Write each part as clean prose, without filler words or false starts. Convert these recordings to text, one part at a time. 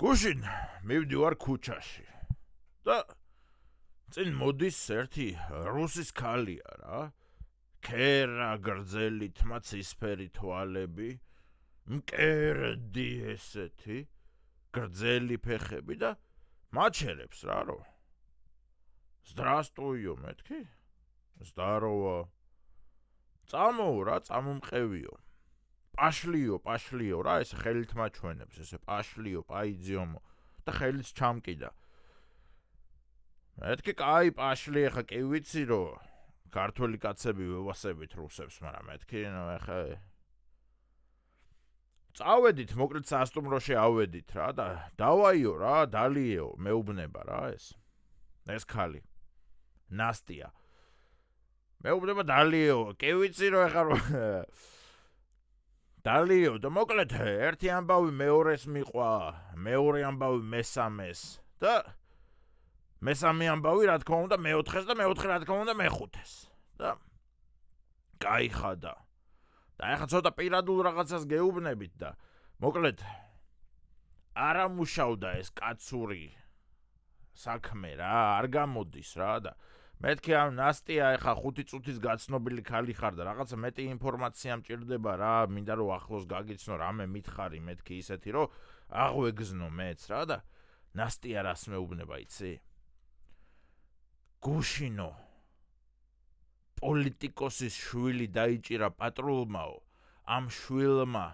გუშინ მივდივარ ქუჩაში და წინ მოდის ერთი რუსის ქალია რა. ქერა გრძელი თმა ცისფერი თვალები, მკერდი ესეთი, გრძელი ფეხები და მაჩერებს რა რო. Здравствуйо, მეთქი? Здорово. წამოუ რა, წამომყევიო. Пашлио რა, ეს ხელით მაჩვენებს, ესე пашлио, пойдём და ხელიც ჩამკიდა. მეთქი, კაი, пошли, ხა კი ვიცი რომ ქართველი კაცები ვევასებით რუსებს, მაგრამ მეთქი, ხა წავედით, მოკლედ სასტუმროში ავედით რა და დავაიო რა, დალიეო, მეუბნება რა ეს ქალი. ნასტია. მეუბნება დალიეო, კი ვიცი რომ ხა დალიეო და მოკლედ ერთი ამბავი მეორეს მიყვა, მეორე ამბავი მესამეს და მესამე ამბავი რა თქმა უნდა მეოთხეს და მეოთხე რა თქმა უნდა მეხუთეს. და გაიხადა. და ახლა ცოტა პირადულ რაღაცას გეუბნებით და მოკლედ არ ამუშავდა ეს კაცური საქმე რა, არ გამოდის რა და მეთქი ამ ნასტია ახლა 5 წუთის გაცნობილი ქალი ხარ და რაღაცა მეტი ინფორმაცია მჭირდება რა, მინდა რომ ახლოს გაგიცნო რამე მითხარი მეთქი ისეთი რომ აღვეგზნო მეც რა და ნასტია რას მეუბნება იცი? გუშინო პოლიტიკოსის შვილი დაიჭირა პატრულმაო, ამ შვილმა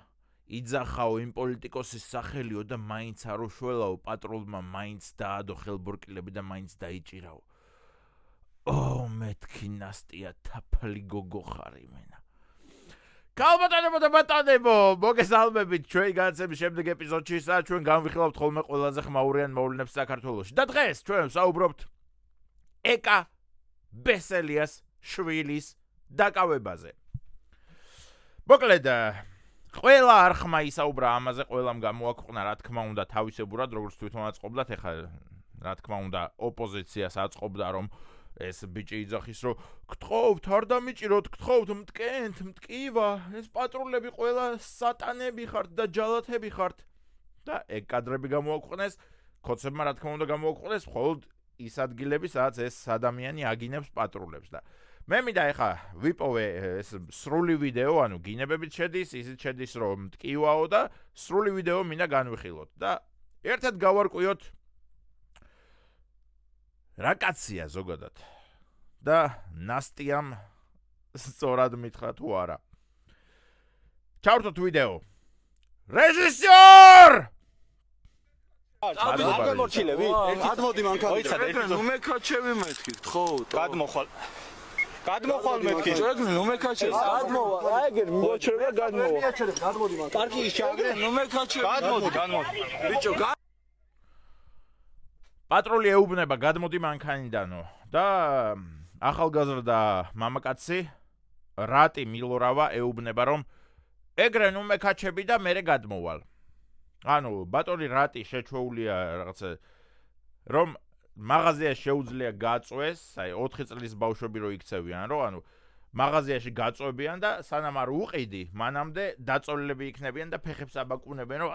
იძახაო იმ პოლიტიკოსის სახელიო და მაინც არ უშველაო პატრულმა მაინც დაადო ხელბორკილები და მაინც დაიჭირაო. მეთქი ნასტია თაფალი გოგო ხარ იმენა. ქალბატონებო და ბატონებო, მოგესალმებით ჩვენი განაცემის შემდეგ ეპიზოდში და ჩვენ განვიხილავთ ხოლმე ყველაზე ხმაურიან მოვლენებს საქართველოში. და დღეს ჩვენ საუბრობთ ეკა ბესელიას შვილის დაკავებაზე. მოკლედ ყველა არხმა ისაუბრა ამაზე, ყველამ გამოაქვეყნა რა თქმა უნდა თავისებურად, როგორც თვითონაც ყოფდათ, ეხლა რა თქმა უნდა ოპოზიციას აწყობდა რომ ეს ბიჭი იძახის რომ გთხოვთ არ დამიჭიროთ, გთხოვთ მტკენთ, მტკივა, ეს პატრულები ყველა სატანები ხართ და ჯალათები ხართ და ეგ კადრები გამოაქვეყნეს, ქოცებმა რა თქმა უნდა გამოაქვეყნეს მხოლოდ ის ადგილები, სადაც ეს ადამიანი აგინებს პატრულებს და მე მინდა ეხა ვიპოვე ეს სრული ვიდეო, ანუ გინებებით შედის, ისიც შედის რომ მტკივაო და სრული ვიდეო მინდა განვიხილოთ და ერთად გავარკვიოთ რა კაცია ზოგადად და ნასტიამ სწორად მითხრა თუ არა. ჩავერთოთ ვიდეო. რეჟისორ! გამორჩილები? გადმოდი მანქანიდან. ნუ მეკაჩები მეთქი, გთხოვთ. გადმოხვალ მეთქი. ნუ მეკაჩები. გადმოვა. აი ეგ მოჩერება გადმოვა. გადმოდი მანქანიდან. პარკინგში ჩააგდე. ნუ მეკაჩები. გადმოდი. ბიჭო, პატრული ეუბნება გადმოდი მანქანიდანო და ახალგაზრდა მამაკაცი რატი მილორავა ეუბნება რომ ეგრე ნუ მეკაჩები და მერე გადმოვალ. ანუ ბატონი რატი შეჩვეულია რაღაცა რომ მაღაზიაში შეუძლია გაწვეს, აი 4 წლის ბავშვები რო იქცევიან რომ ანუ მაღაზიაში გაწვევიან და სანამ არ უყიდი, მანამდე დაწოლილები იქნებიან და ფეხებს აბაკუნებენ რომ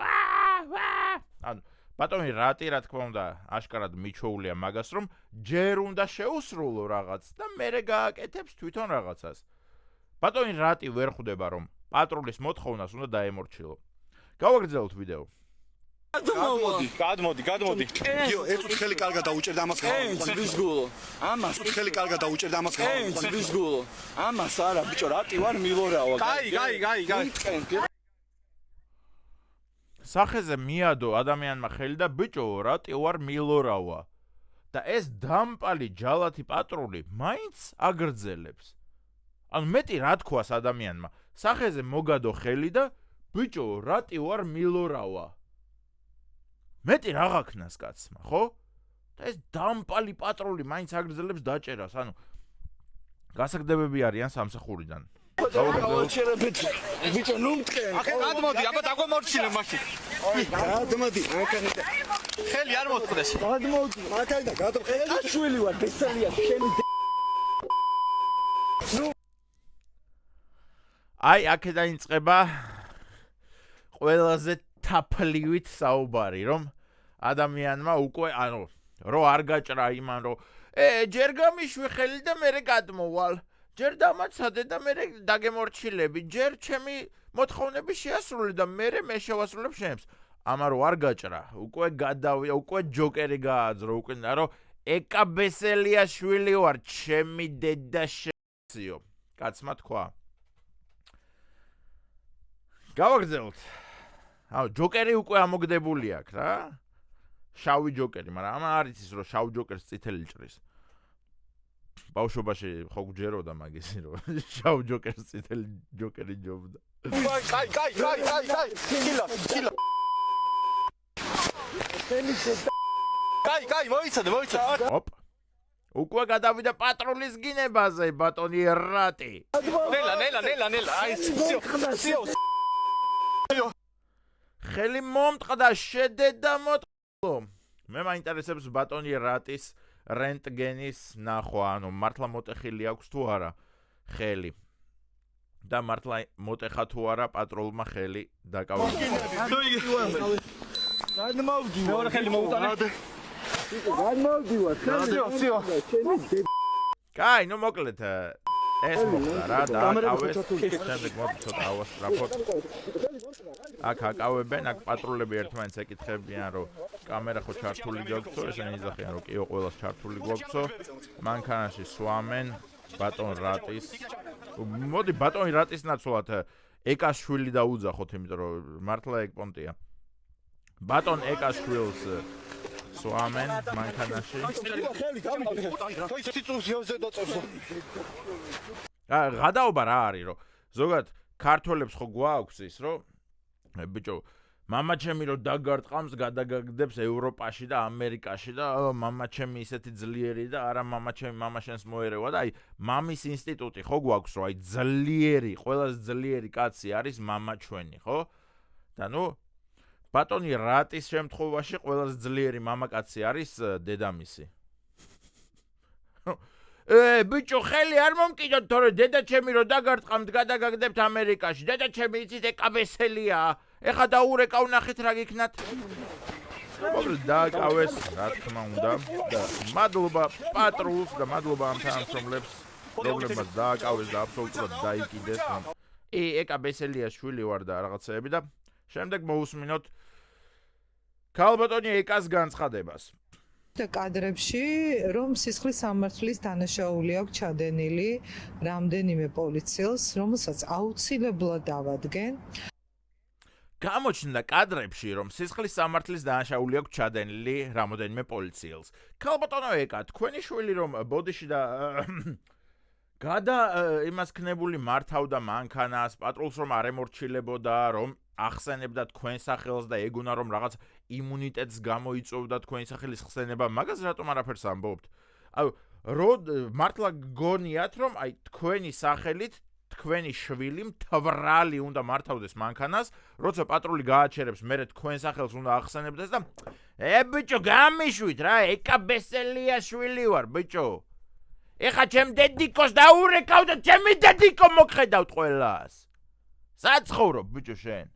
ანუ ბატონი რატი რა თქმა უნდა აშკარად მიჩვეულია მაგას რომ ჯერ უნდა შეუსრულო რაღაც და მერე გააკეთებს თვითონ რაღაცას. ბატონი რატი ვერ ხვდება რომ პატრულის მოთხოვნას უნდა დაემორჩილო. გავაგრძელოთ ვიდეო. გადმოდი. გიო, ეწუთ ხელი კარგად დაუჭერდა ამას ხალხს. ცბისგულო. ამას ეწუთ ხელი კარგად დაუჭერდა ამას ხალხს. ცბისგულო. ამას არა, ბიჭო, რატი ვარ მილორავა. გაი. სახეზე მიადო ადამიანმა ხელი და ბიჭო რატი ვარ მილორავა და ეს დამპალი ჯალათი პატრული მაინც აგრძელებს. ანუ მეტი რა თქვას ადამიანმა, სახეზე მოგადო ხელი და ბიჭო რატი ვარ მილორავა. მეტი რა გაქნას კაცმა, ხო? და ეს დამპალი პატრული მაინც აგრძელებს დაჭერას, ანუ გასაგდებები არიან სამსახურიდან. გავაჩერებთ. ბიჭო, ნუ მტკენ. გადმოდი, აბა დაგვემორჩილე მაშინ. გადმოდი, მანქანიდან. ხელი არ მოწყდეს. გადმოდი, მანქანიდან გადმოდი. შვილი ვარ, ბესელია, შენი აი აქედან იწყება ყველაზე თაფლივით საუბარი, რომ ადამიანმა უკვე ანუ რო არ გაჭრა იმან რო ჯერ გამიშვი ხელი და მერე გადმოვალ ჯერ დამაცადე და მერე დაგემორჩილები ჯერ ჩემი მოთხოვნები შეასრულე და მერე მე შევასრულებ შენს ამა რო არ გაჭრა უკვე გადავია უკვე ჯოკერი გააძრო უკვე რო ეკაბესელია შვილი ვარ ჩემი დედა შეციო კაცმა თქვა გავაგრძელოთ აუ ჯოკერი უკვე ამოგდებული აქვს რა შავი ჯოკერი მაგრამ ამა არ იცის რომ შავ ჯოკერს წითელი ჭრის ბავშვობაში ხო გჯეროდა მაგისი რომ შავ ჯოკერს წითელი ჯოკერი ჯობდა კაი მოიცადე ოპ უკვე გადავიდა პატრულის გინებაზე ბატონი რატი ნელა აი სიო ხელი მომტყდა შედედა მოტყლო მე მაინტერესებს ბატონი რატის რენტგენის ნახვა ანუ მართლა მოტეხილი აქვს თუ არა ხელი და მართლა მოტეხა თუ არა პატრულმა ხელი დაკავდა გადმოვდივარ მეორე ხელი მოუტანე გადმოვდივარ სიო კაი ნუ მოკლედ ეს მოხდა რა დააკავეს შემდეგ მოდი ცოტა ავასტრაფოთ აქ აკავებენ აქ პატრულები ერთმანეთს ეკითხებიან რომ კამერა ხო ჩართული გაქვსო ესენი იძახიან რომ კიო ყველას ჩართული გაქვსო მანქანაში სვამენ ბატონ რატის მოდი ბატონი რატის ნაცვლად ეკას შვილი დაუძახოთ იმიტომ რომ მართლა ეგ პონტია ბატონ ეკას შვილს სვამენ მანქანაში გადაობა რა არის რომ ზოგადად ქართველებს ხო გვაქვს ის რომ ბიჭო მამა ჩემი რომ დაგარტყამს გადაგაგდებს ევროპაში და ამერიკაში და მამა ჩემი ისეთი ძლიერი და არა მამა ჩემი მამა შენს მოერევა და აი მამის ინსტიტუტი ხო გვაქვს რომ აი ძლიერი ყველაზე ძლიერი კაცი არის მამა ჩვენი ხო და ნუ ბატონი რატის შემთხვევაში ყველაზე ძლიერი მამაკაცი არის დედამისი ბიჭო ხელი არ მომკიდოთ თორე დედა ჩემი რომ დაგარტყამთ გადაგაგდებთ ამერიკაში დედა ჩემი იცით ეკაბესელია ეხა დაურეკავ ნახეთ რა გიქნათ მოკლედ დააკავეს რა თქმა უნდა და მადლობა პატრულს და მადლობა ამ თანამშრომლებს რომლებმაც დააკავეს და აბსოლუტურად დაიკიდეს ეკაბესელია შვილი ვარ და რაღაცეები და შემდეგ მოусმინოთ ქალბატონი ეკას განცხადებას და კადრებში რომ სისხლის სამართლის დანაშაული აქვს ჩადენილი რამდენიმე პოლიციელს რომელსაც აუცილებლად დავადგენ გამოჩნდა კადრებში რომ სისხლის სამართლის დანაშაული აქვს ჩადენილი რამდენიმე პოლიციელს ქალბატონო ეკა თქვენი შვილი რომ ბოდიში და გადა იმას ქნებული მართავდა მანქანას პატრულს რომ არ ემორჩილებოდა რომ ახსენებდა თქვენ სახელს და ეგონა რომ რაღაც იმუნიტეტს გამოიწვევდა თქვენი სახელის ხსენება მაგას რატომ არაფერს ამბობთ აი რო მართლა გონიათ რომ აი თქვენი სახელით თქვენი შვილი მთვრალი უნდა მართავდეს მანქანას როცა პატრული გააჩერებს მერე თქვენ სახელს უნდა ახსენებდეს და ბიჭო გამიშვით რა ეკაბესელია შვილი ვარ ბიჭო ეხა ჩემ დედიკოს დაურეკავ და ჩემი დედიკო მოგხედავთ ყველას საცხოვრობ ბიჭო შენ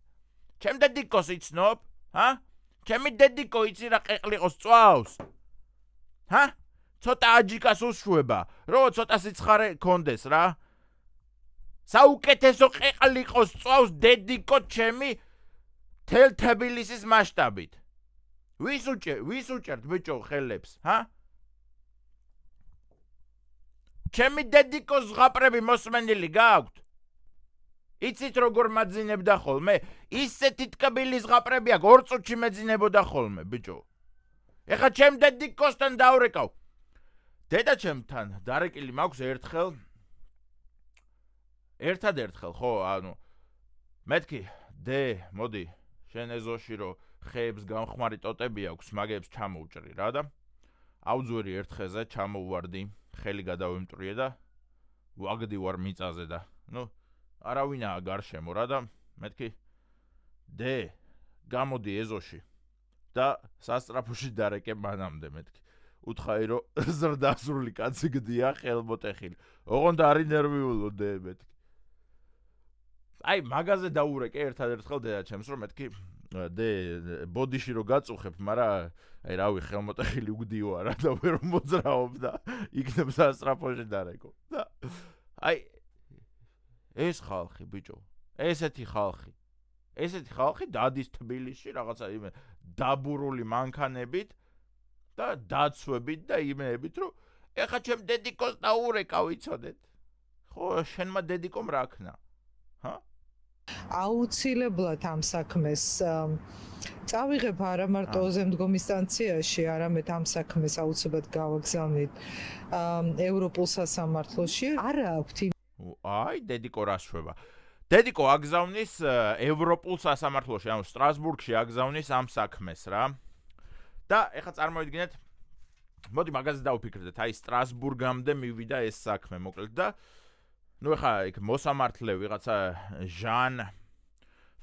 ჩემ დედიკოს იცნობ ჩემი დედიკო იცი რა ყეყლიყოს წვავს ცოტა აჯიკას უშვება რო ცოტა სიცხარე კონდეს რა საუკეთესო ყეყლიყოს წვავს დედიკო ჩემი თელ თბილისის მასშტაბით ვის უჭერთ ბიჭო ხელებს ჩემი დედიკოს ზღაპრები მოსმენილი გააქვთ იცით როგორ მაძინებდა ხოლმე ისეთი ტკბილი ზღაპრები აქვს 2 წუთში მეძინებოდა ხოლმე ბიჭო ეხა ჩემ დედიკოსთან დავრეკავ დედა ჩემთან დარეკილი მაქვს ერთადერთხელ ხო ანუ მეთქი მოდი შენ ეზოში რომ ხეებს გამხმარი ტოტები აქვს მაგებს ჩამოუჭრი რა და აუძვერი ერთ ხეზე ჩამოუვარდი ხელი გადავემტრიე და ვაგდივარ მიწაზე და ნუ არავინაა გარშემო რა და მეთქი გამოდი ეზოში და სასტრაფოში დარეკე მანამდე მეთქი უთხარი რომ ზრდასრული კაცი გდია ხელმოტეხილი ოღონდ არი ნერვიულო მეთქი აი მაგაზე დაურეკე ერთადერთხელ დედაჩემს რომ მეთქი ბოდიში რო გაწუხებ, მაგრამ აი რავი ხელმოტეხილი უგდიო არა და ვერ მოძრაობ და იქნებ სასტრაფოში დარეკო. და აი ეს ხალხი ბიჭო, ესეთი ხალხი დადის თბილისში რაღაცა იმე დაბურული მანქანებით და დაცვებით და იმეებით, რომ ეხა ჩემ დედიკოს დაურეკავ იცოდეთ. ხო, შენმა დედიკომ რა ქნა? ჰა? აუცილებლად ამ საქმეს წავიღებ არა მარტო ოზემდგომის სტანციაში, არამედ ამ საქმეს აუცილებლად გავაგზავნით ევროპულ სასამართლოში. არა აქვთ აი, დედიკო რა შვება. დედიკო აგზავნის ევროპულ სასამართლოში, ანუ სტრასბურგში აგზავნის ამ საქმეს რა. და ეხლა წარმოვიდგინეთ, მოდი მაგაზე დავფიქრდეთ, აი სტრასბურგამდე მივიდა ეს საქმე, მოკლედ და ნუ ეხლა იქ მოსამართლე ვიღაცა ჟან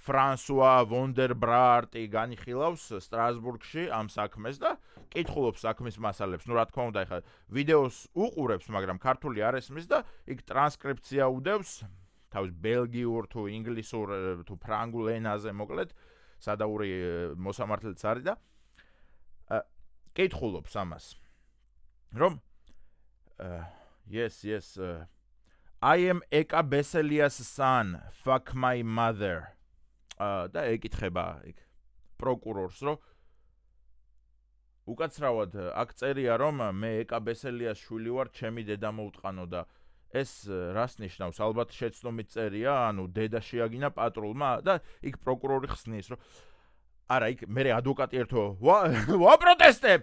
ფრანსუა ვონდერბრარტი განიხილავს სტრასბურგში ამ საქმეს და კითხულობს საქმის მასალებს. ნუ რა თქმა უნდა, ეხლა ვიდეოს უყურებს, მაგრამ ქართული არ ესმის და იქ ტრანსკრიფცია უდევს თავის ბელგიურ თუ ინგლისურ თუ ფრანგულ ენაზე, მოკლედ სადაური მოსამართლეც არის და კითხულობს ამას. რომ yes I am Eka Beselias son, fuck my mother. და ეკითხება იქ პროკურორს, რომ უკაცრავად აქ წერია, რომ მე ეკა ბესელიას შვილი ვარ, ჩემი დედა მოუტყანო და ეს რას ნიშნავს? ალბათ შეცდომით წერია, ანუ დედა შეაგინა პატრულმა და იქ პროკურორი ხსნის, რომ არა, იქ მე ადვოკატი ერთო ვაპროტესტებ.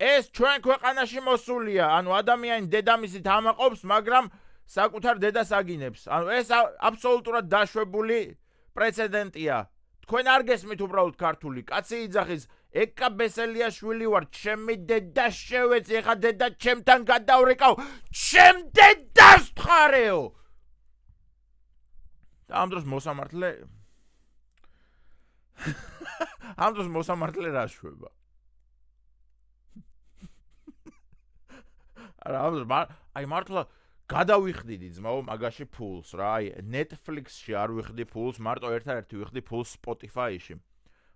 ეს ჩვენ ქვეყანაში მოსულია, ანუ ადამიანი დედამისით ამაყობს, მაგრამ საკუთარ დედას აგინებს. ანუ ეს აბსოლუტურად დაშვებული პრეცედენტია. თქვენ არ გესმით უბრალოდ ქართული. კაცი იძახის, ეკა ბესელიას შვილი ვარ, ჩემი დედა შევეცი, ეხა დედა ჩემთან გადავრეკავ, ჩემ დედას ვთხარეო. და ამ დროს მოსამართლე რა შვება? აი მართლა გადავიხდიდი ძმაო მაგაში ფულს რა, აი Netflix-ში არ ვიხდი ფულს, მარტო ერთადერთი ვიხდი ფულს Spotify-ში.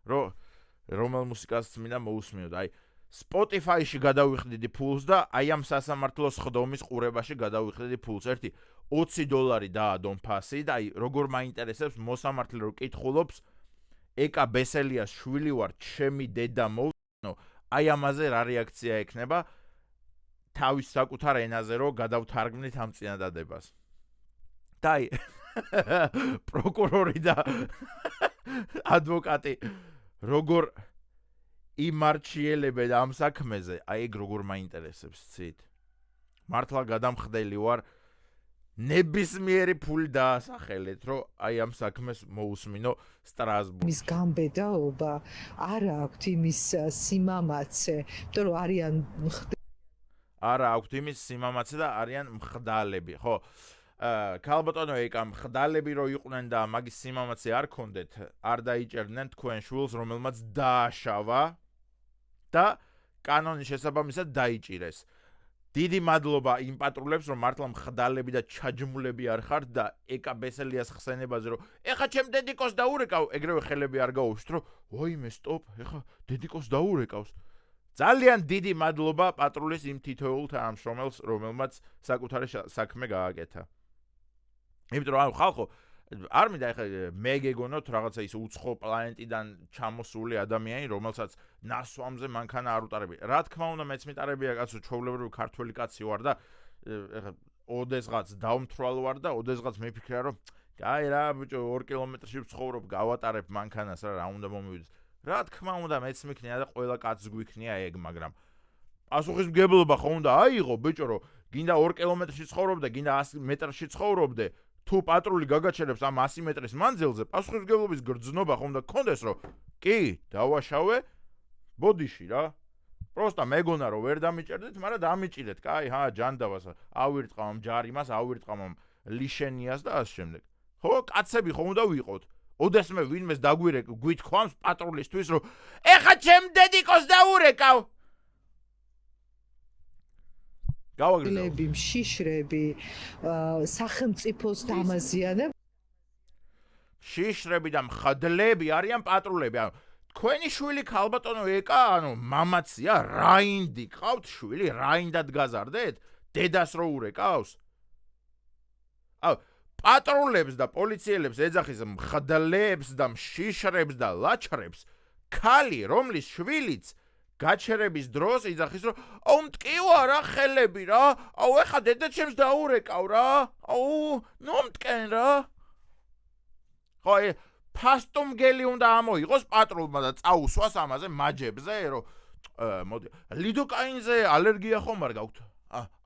რომელ მუსიკას მინდა მოусმინოთ, აი Spotify-ში გადავიხდიდი ფულს და აი ამ სასამართლოს ხდომის ყურებაში გადავიხდიდი ფულს. ერთი $20 დაადონ ფასი და აი როგორ მაინტერესებს მოსამართლე რო კითხულობს, ეკა ბესელიას შვილი ვარ, ჩემი დედა მოუტყანო, აი ამაზე რა რეაქცია ექნება? თავის საკუთარ ენაზე რო გადავთარგმნით ამ წინადადებას. და აი პროკურორი და ადვოკატი როგორ იმარჩიელებენ ამ საქმეზე, აი ეგ როგორ მაინტერესებს ცით. მართლა გადამხდელი ვარ ნებისმიერი ფული დაასახელეთ, რომ აი ამ საქმეს მოусმინო სტრასბურგში. მის გამბედაობა არ აქვთ იმის სიმამაცე, იმიტომ რომ არიან არა აქვთ იმის სიმამაცე და არიან მხდალები, ხო? ქალბატონო ეკა მხდალები რო იყვნენ და მაგის სიმამაცე არ ქონდეთ, არ დაიჭერდნენ თქვენ შვილს, რომელმაც დააშავა და კანონის შესაბამისად დაიჭირეს. დიდი მადლობა იმ პატრულებს, რომ მართლა მხდალები და ჩაჯმულები არ ხართ და ეკა ბესელიას ხსენებაზე, რომ ეხა ჩემ დედიკოს დაურეკავ, ეგრევე ხელები არ გაუშვით, რომ ვაიმე სტოპ, ეხა დედიკოს დაურეკავს. ძალიან დიდი მადლობა პატრულის იმ თითოეულ თანამშრომელს, რომელმაც საკუთარი საქმე გააკეთა. იმიტომ რომ ხალხო არ მინდა ეხლა მე გეგონოთ რაღაცა ის უცხო პლანეტიდან ჩამოსული ადამიანი, რომელსაც ნასვამზე მანქანა არ უტარები. რა თქმა უნდა, მეც მიტარებია კაცო, ჩვეულებრივი ქართველი კაცი ვარ და ეხლა ოდესღაც დავმთვალ ვარ და ოდესღაც მიფიქრია, რომ აი რა ბიჭო 2 კილომეტრში ვცხოვრობ, გავატარებ მანქანას რა უნდა მომივიდეს. რა თქმა უნდა, მეც მიქნია და ყველა კაცს გვიქნია ეგ, მაგრამ პასუხისმგებლობა ხო უნდა აიღო, ბიჭო, რომ გინდა 2 კილომეტრში ცხოვრობდე, გინდა 100 მეტრში ცხოვრობდე, თუ პატრული გაგაჩერებს ამ 100 მეტრის მანძილზე, პასუხისმგებლობის გრძნობა ხო უნდა გქონდეს, რომ კი, დავაშავე ბოდიში რა. პროსტა მეგონა რომ ვერ დამიჭერდეთ, მაგრამ დამიჭირეთ, კაი, ჯანდავას ავირტყავ ამ ჯარიმას, ავირტყავ ამ ლიშენიას და ასე შემდეგ. ხო, კაცები ხო უნდა ვიყოთ. ოდესმე ვინმეს გვითქვამს პატრულისთვის, რომ ეხა ჩემ დედიკოს დაურეკავ. გავაგრძელებ. შიშრები სახელმწიფოს დამაზიანებ. შიშრები და მხდლები არიან პატრულები. ანუ თქვენი შვილი ქალბატონო ეკა, ანუ მამაცია, რაინდი ყავთ შვილი, რაინდად გაზარდეთ? დედას რო ურეკავს? პატრულებს და პოლიციელებს ეძახის მხდლებს და შიშრებს და ლაჩრებს, ქალი, რომლის შვილიც გაჩერების დროს იძახის, რომ აუ მტკივა რა ხელები რა, აუ ეხა დედაჩემს დაურეკავ რა, აუ ნუ მტკენ რა. ხო, ფასტუმგელი უნდა ამოიღოს პატრულმა და წაუსვას ამაზე მაჯებზე, რომ მოდი, ლიდოკაინზე ალერგია ხომ არ გაქვთ?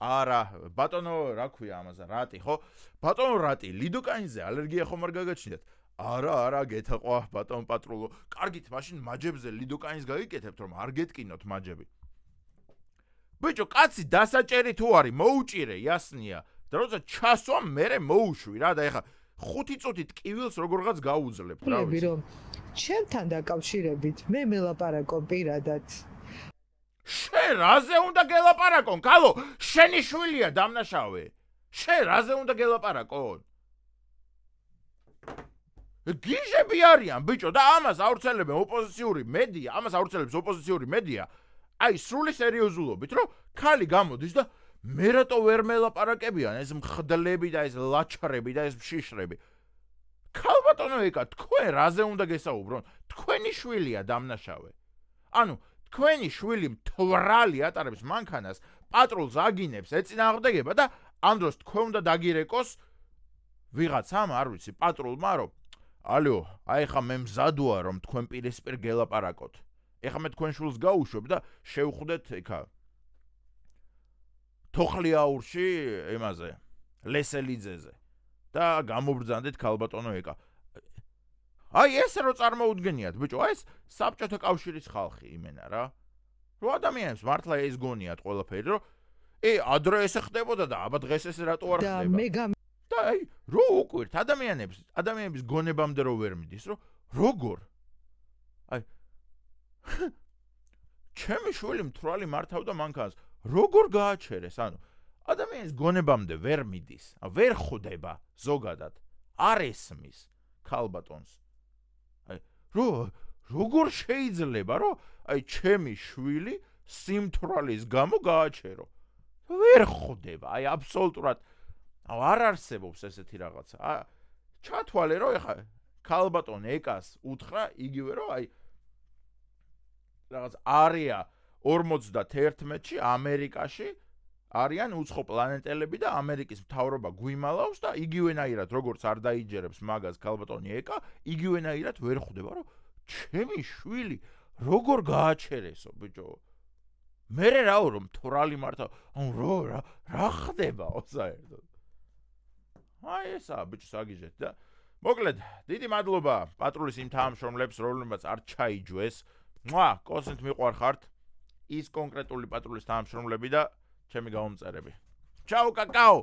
არა, ბატონო, რა ქვია ამაზე, რატი, ხო? ბატონო რატი, ლიდოკაინზე ალერგია ხომ არ გაგაჩნიათ? არა, გეთაყვა, ბატონ პატრულო. კარგით, მაშინ მაჯებზე ლიდოკაინს გაგიკეთებთ, რომ არ გეტკინოთ მაჯები. ბიჭო, კაცი დასაჭერი თუ არის, მოუჭირე, იასნია. და როცა ჩასვა, მერე მოუშვი რა და ეხა 5 წუთით ტკივილს როგორღაც გაუძლებთ, რა ვიცი. რომ ჩემთან დაკავშირებით მე მელაპარაკო პირადად. შენ რაზე უნდა გელაპარაკონ? კალო, შენი შვილია დამნაშავე. შენ რაზე უნდა გელაპარაკონ? გიჟები არიან, ბიჭო, და ამას ავრცელებენ ოპოზიციური მედია, ამას ავრცელებს ოპოზიციური მედია. აი, სრული სერიოზულობით, რომ ქალი გამოდის და მე რატო ვერ მელაპარაკებიან ეს მხდლები და ეს ლაჩრები და ეს შიშრები. ქალბატონო ეკა, თქვენ რაზე უნდა გესაუბრონ? თქვენი შვილია დამნაშავე. ანუ თქვენი შვილი მთვრალი ატარებს მანქანას, პატრულს აგინებს, ეწინააღმდეგება და ამ დროს თქვენ უნდა დაგირეკოს ვიღაცამ, არ ვიცი, პატრულმა, რომ ალო, აი ხა მე მზად ვარ, რომ თქვენ პირისპირ გელაპარაკოთ. ეხა მე თქვენ შვილს გაუშვებ და შევხვდეთ ეხა თოხლიაურში ემაზე, ლესელიძეზე და გამობრძანდეთ ქალბატონო ეკა. აი ესე რო წარმოუდგენიათ, ბიჭო, აი ეს საბჭოთა კავშირის ხალხი იმენა რა. რო ადამიანებს მართლა ეს გონიათ ყველაფერი, რომ ადრე ესე ხდებოდა და აბა დღეს ესე რატო არ და ხდება? მე და აი რო უკვირთ ადამიანების გონებამდე რო ვერ მიდის, რომ როგორ? აი ჩემი შვილი მთვრალი მართავდა მანქანას, როგორ გააჩერეს? ანუ ადამიანის გონებამდე ვერ მიდის, ვერ ხვდება ზოგადად, არ ესმის ქალბატონს. აი როგორ შეიძლება, რომ აი ჩემი შვილი სიმთვრალის გამო გააჩერო? ვერ ხვდება, აი აბსოლუტურად არ არსებობს ესეთი რაღაცა. ჩათვალე, რომ ეხა ქალბატონ ეკას უთხრა იგივე, რომ აი რაღაც არია 51-ში ამერიკაში არიან უცხო პლანეტელები და ამერიკის მთავრობა გვიმალავს და იგივენაირად როგორც არ დაიჯერებს მაგას ქალბატონი ეკა, იგივენაირად ვერ ხვდება, რომ ჩემი შვილი როგორ გააჩერესო, ბიჭო. მერე რაო რომ თვრალი მართავ, ანუ რა ხდებაო საერთოდ? აი ესაა ბიჭო საგიჟეთ და მოკლედ დიდი მადლობა პატრულის იმ თანამშრომლებს, რომლებმაც არ ჩაიჯვეს. კოსმით მიყვარხართ ის კონკრეტული პატრულის თანამშრომლები და ჩემი გამომწერები. ჩაო კაკაო!